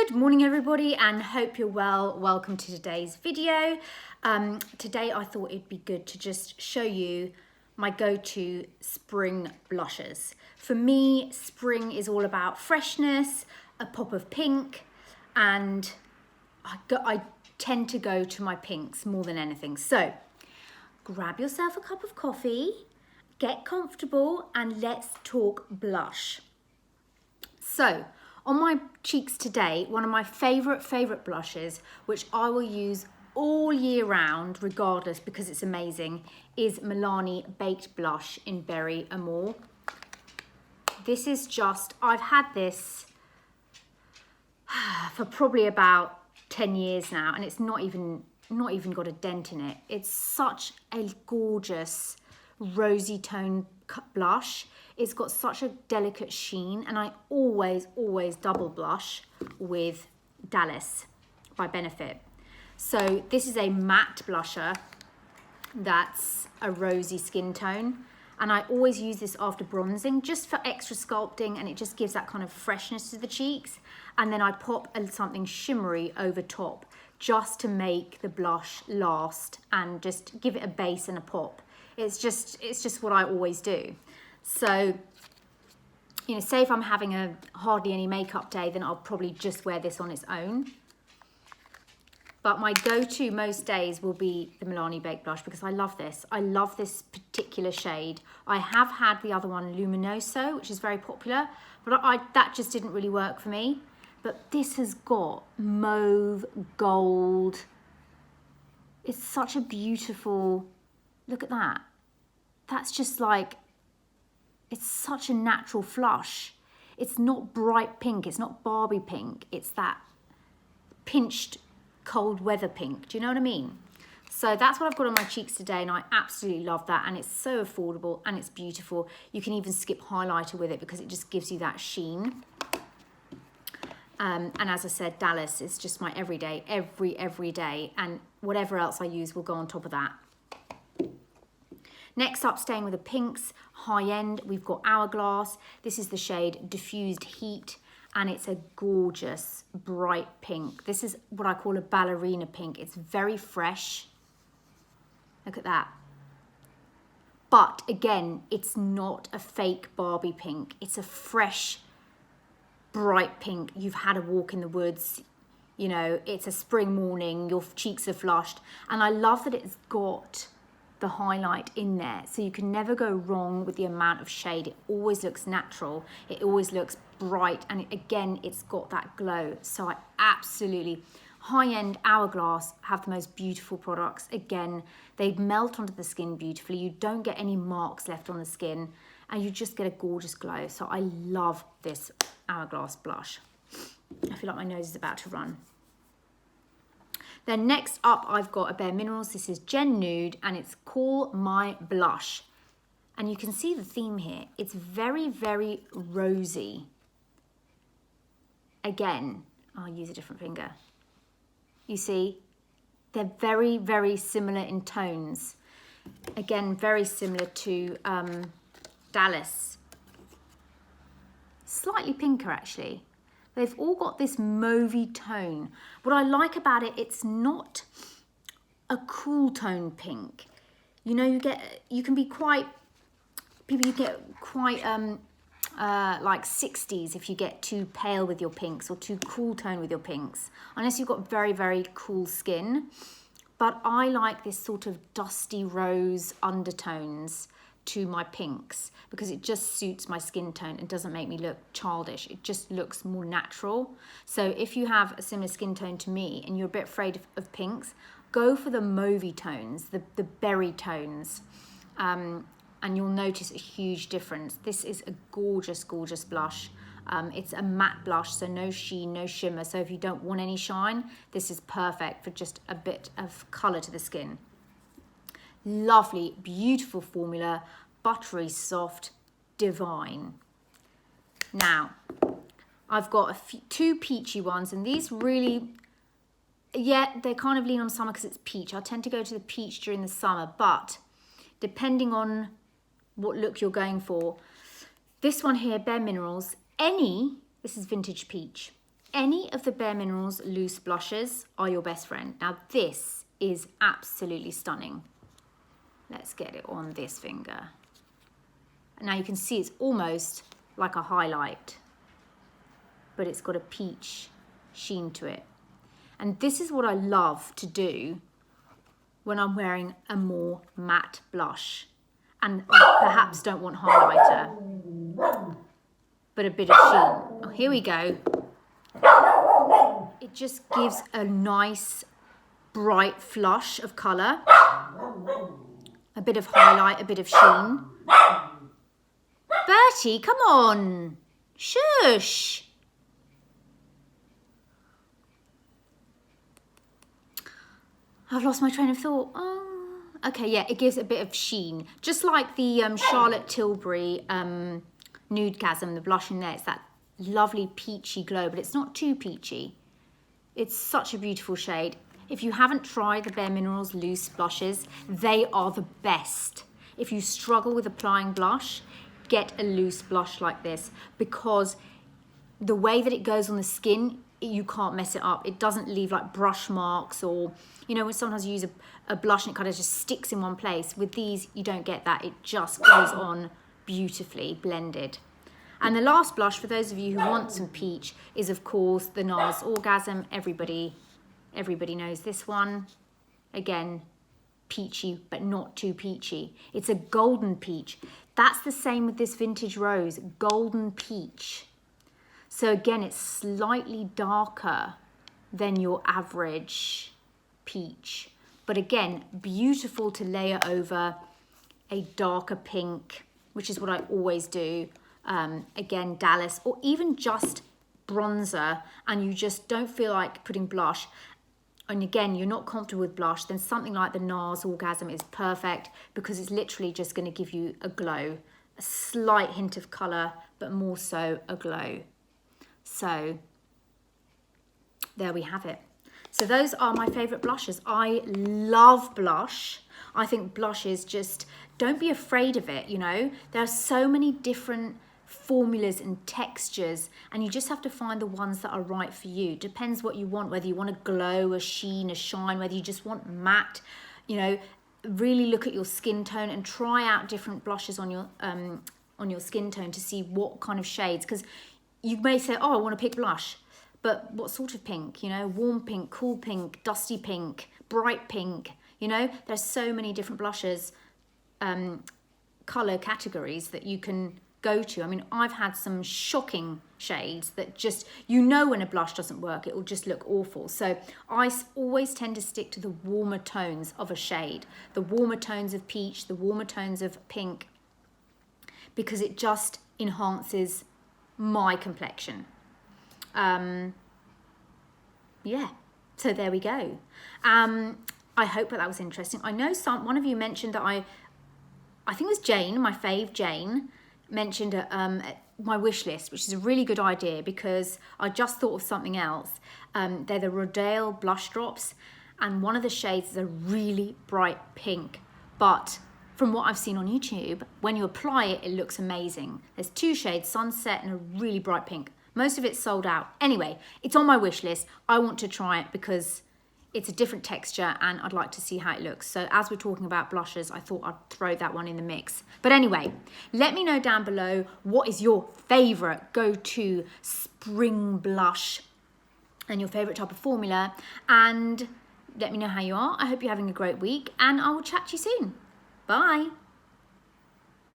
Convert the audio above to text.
Good morning everybody, and hope you're well. Welcome to today's video. Today I thought it'd be good to just show you my go-to spring blushes. For me, spring is all about freshness, a pop of pink, and I tend to go to my pinks more than anything. So grab yourself a cup of coffee, get comfortable, and let's talk blush. So on my cheeks today, one of my favorite blushes, which I will use all year round regardless because it's amazing, is Milani Baked Blush in Berry Amore. This is just, I've had this for probably about 10 years now, and it's not even got a dent in it. It's such a gorgeous rosy tone blush. It's got such a delicate sheen, and I always double blush with Dallas by Benefit. So this is a matte blusher that's a rosy skin tone, and I always use this after bronzing just for extra sculpting, and it just gives that kind of freshness to the cheeks. And then I pop something shimmery over top just to make the blush last and just give it a base and a pop. It's just what I always do. So, you know, say if I'm having a hardly any makeup day, then I'll probably just wear this on its own. But my go-to most days will be the Milani Baked Blush because I love this. I love this particular shade. I have had the other one, Luminoso, which is very popular, but that just didn't really work for me. But this has got mauve, gold. It's such a beautiful, look at that. That's just like, it's such a natural flush. It's not bright pink, it's not Barbie pink. It's that pinched cold weather pink. Do you know what I mean? So that's what I've got on my cheeks today, and I absolutely love that. And it's so affordable and it's beautiful. You can even skip highlighter with it because it just gives you that sheen. And as I said, Dallas is just my everyday, every day. And whatever else I use will go on top of that. Next up, staying with the pinks, high end, we've got Hourglass. This is the shade Diffused Heat, and it's a gorgeous bright pink. This is what I call a ballerina pink. It's very fresh. Look at that. But again, it's not a fake Barbie pink. It's a fresh, bright pink. You've had a walk in the woods, you know, it's a spring morning, your cheeks are flushed. And I love that it's got the highlight in there, so you can never go wrong with the amount of shade. It always looks natural, it always looks bright, and again, it's got that glow. So I absolutely, high-end Hourglass have the most beautiful products. Again, they melt onto the skin beautifully. You don't get any marks left on the skin, and you just get a gorgeous glow. So I love this Hourglass blush. I feel like my nose is about to run. Then next up, I've got a bareMinerals. This is Gen Nude, and it's Call My Blush. And you can see the theme here. It's very rosy. Again, I'll use a different finger. You see, they're very similar in tones. Again, very similar to Dallas. Slightly pinker, actually. They've all got this mauvey tone. What I like about it, it's not a cool tone pink. You know, you can be quite, people, you get quite like 60s if you get too pale with your pinks or too cool tone with your pinks, unless you've got very cool skin. But I like this sort of dusty rose undertones to my pinks because it just suits my skin tone and doesn't make me look childish. It just looks more natural. So if you have a similar skin tone to me and you're a bit afraid of pinks, go for the mauvey tones, the berry tones, and you'll notice a huge difference. This is a gorgeous blush. It's a matte blush, so no sheen, no shimmer. So if you don't want any shine, this is perfect for just a bit of color to the skin. Lovely, beautiful formula, buttery soft, divine. Now, I've got two peachy ones, and these really, yeah, they kind of lean on summer because it's peach. I tend to go to the peach during the summer, but depending on what look you're going for, this one here, bareMinerals, this is Vintage Peach. any of the bareMinerals loose blushes are your best friend. Now this is absolutely stunning. Let's get it on this finger. Now you can see it's almost like a highlight, but it's got a peach sheen to it. And this is what I love to do when I'm wearing a more matte blush and I perhaps don't want highlighter, but a bit of sheen. Oh, here we go. It just gives a nice bright flush of colour, a bit of highlight, a bit of sheen. Bertie, come on, shush. I've lost my train of thought. Oh, okay, yeah, it gives a bit of sheen. Just like the Charlotte Tilbury Nudegasm, the blush in there. It's that lovely peachy glow, but it's not too peachy. It's such a beautiful shade. If you haven't tried the bareMinerals loose blushes, they are the best. If you struggle with applying blush, get a loose blush like this, because the way that it goes on the skin, you can't mess it up. It doesn't leave like brush marks, or, you know, when sometimes you use a blush and it kind of just sticks in one place. With these, you don't get that. It just goes on beautifully blended. And the last blush, for those of you who want some peach, is of course the Nars Orgasm. Everybody knows this one. Again, peachy, but not too peachy. It's a golden peach. That's the same with this vintage rose, golden peach. So again, it's slightly darker than your average peach. But again, beautiful to layer over a darker pink, which is what I always do. Again, Dallas, or even just bronzer, and you just don't feel like putting blush. And again, you're not comfortable with blush, then something like the Nars Orgasm is perfect, because it's literally just going to give you a glow, a slight hint of colour, but more so a glow. So there we have it. So those are my favourite blushes. I love blush. I think blush is just, don't be afraid of it, you know. There are so many different formulas and textures, and you just have to find the ones that are right for you. Depends what you want, whether you want a glow, a sheen, a shine, whether you just want matte, you know. Really look at your skin tone and try out different blushes on your skin tone to see what kind of shades, because you may say, oh, I want to pick blush, but what sort of pink, you know, warm pink, cool pink, dusty pink, bright pink, you know. There's so many different blushes, colour categories that you can go to. I mean, I've had some shocking shades that just, you know, when a blush doesn't work, it will just look awful. So I always tend to stick to the warmer tones of a shade, the warmer tones of peach, the warmer tones of pink, because it just enhances my complexion. Yeah, so there we go. I hope that was interesting. I know one of you mentioned that I think it was Jane, my fave Jane, mentioned my wish list, which is a really good idea, because I just thought of something else. They're the Rodale blush drops, and one of the shades is a really bright pink, but from what I've seen on YouTube, when you apply it, it looks amazing. There's two shades, Sunset and a really bright pink. Most of it's sold out. Anyway, it's on my wish list. I want to try it because it's a different texture and I'd like to see how it looks. So as we're talking about blushes, I thought I'd throw that one in the mix. But anyway, let me know down below, what is your favorite go-to spring blush and your favorite type of formula, and let me know how you are. I hope you're having a great week, and I will chat to you soon. Bye.